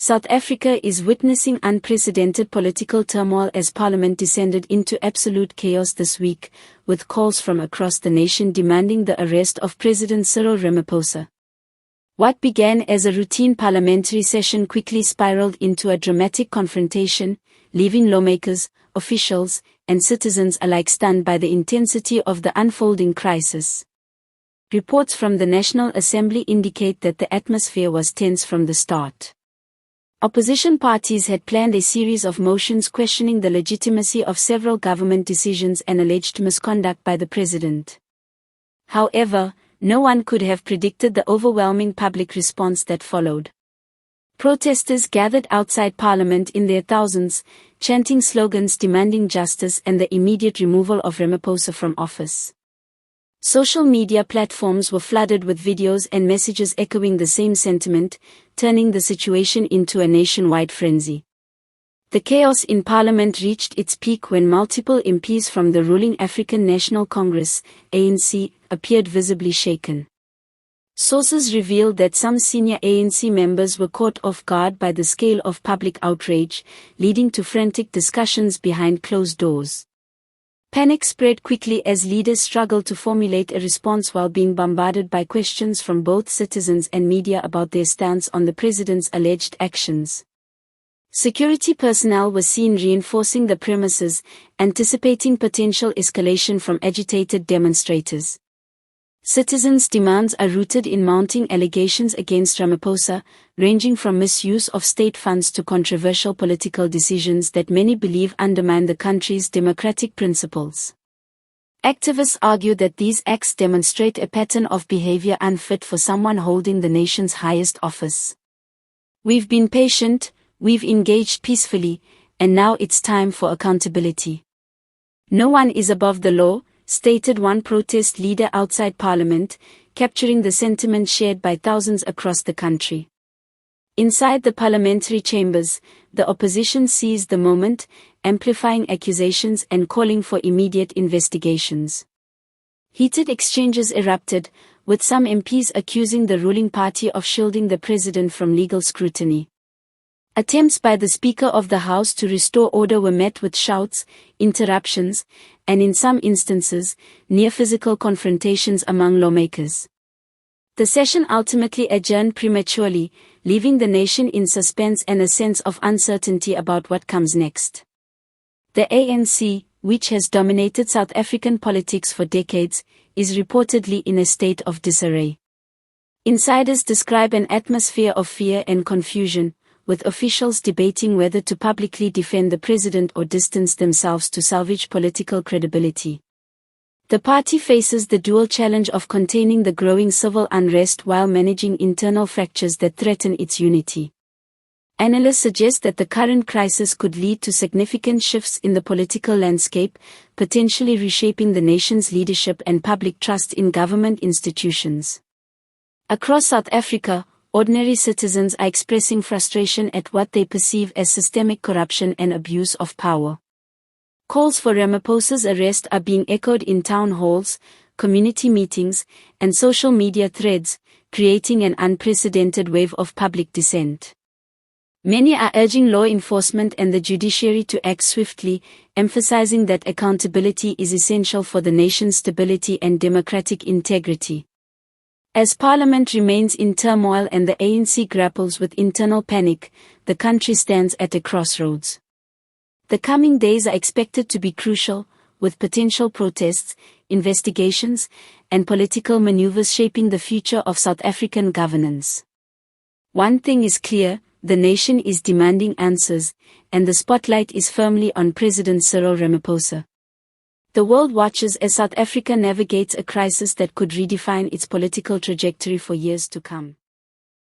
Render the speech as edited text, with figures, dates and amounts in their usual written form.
South Africa is witnessing unprecedented political turmoil as Parliament descended into absolute chaos this week, with calls from across the nation demanding the arrest of President Cyril Ramaphosa. What began as a routine parliamentary session quickly spiraled into a dramatic confrontation, leaving lawmakers, officials, and citizens alike stunned by the intensity of the unfolding crisis. Reports from the National Assembly indicate that the atmosphere was tense from the start. Opposition parties had planned a series of motions questioning the legitimacy of several government decisions and alleged misconduct by the president. However, no one could have predicted the overwhelming public response that followed. Protesters gathered outside Parliament in their thousands, chanting slogans demanding justice and the immediate removal of Ramaphosa from office. Social media platforms were flooded with videos and messages echoing the same sentiment, turning the situation into a nationwide frenzy. The chaos in Parliament reached its peak when multiple MPs from the ruling African National Congress, ANC, appeared visibly shaken. Sources revealed that some senior ANC members were caught off guard by the scale of public outrage, leading to frantic discussions behind closed doors. Panic spread quickly as leaders struggled to formulate a response while being bombarded by questions from both citizens and media about their stance on the president's alleged actions. Security personnel were seen reinforcing the premises, anticipating potential escalation from agitated demonstrators. Citizens' demands are rooted in mounting allegations against Ramaphosa, ranging from misuse of state funds to controversial political decisions that many believe undermine the country's democratic principles. Activists argue that these acts demonstrate a pattern of behavior unfit for someone holding the nation's highest office. "We've been patient, we've engaged peacefully, and now it's time for accountability. No one is above the law," stated one protest leader outside Parliament, capturing the sentiment shared by thousands across the country. Inside the parliamentary chambers, the opposition seized the moment, amplifying accusations and calling for immediate investigations. Heated exchanges erupted, with some MPs accusing the ruling party of shielding the president from legal scrutiny. Attempts by the Speaker of the House to restore order were met with shouts, interruptions, and in some instances, near-physical confrontations among lawmakers. The session ultimately adjourned prematurely, leaving the nation in suspense and a sense of uncertainty about what comes next. The ANC, which has dominated South African politics for decades, is reportedly in a state of disarray. Insiders describe an atmosphere of fear and confusion, with officials debating whether to publicly defend the president or distance themselves to salvage political credibility. The party faces the dual challenge of containing the growing civil unrest while managing internal fractures that threaten its unity. Analysts suggest that the current crisis could lead to significant shifts in the political landscape, potentially reshaping the nation's leadership and public trust in government institutions. Across South Africa, ordinary citizens are expressing frustration at what they perceive as systemic corruption and abuse of power. Calls for Ramaphosa's arrest are being echoed in town halls, community meetings, and social media threads, creating an unprecedented wave of public dissent. Many are urging law enforcement and the judiciary to act swiftly, emphasizing that accountability is essential for the nation's stability and democratic integrity. As Parliament remains in turmoil and the ANC grapples with internal panic, the country stands at a crossroads. The coming days are expected to be crucial, with potential protests, investigations, and political maneuvers shaping the future of South African governance. One thing is clear, the nation is demanding answers, and the spotlight is firmly on President Cyril Ramaphosa. The world watches as South Africa navigates a crisis that could redefine its political trajectory for years to come.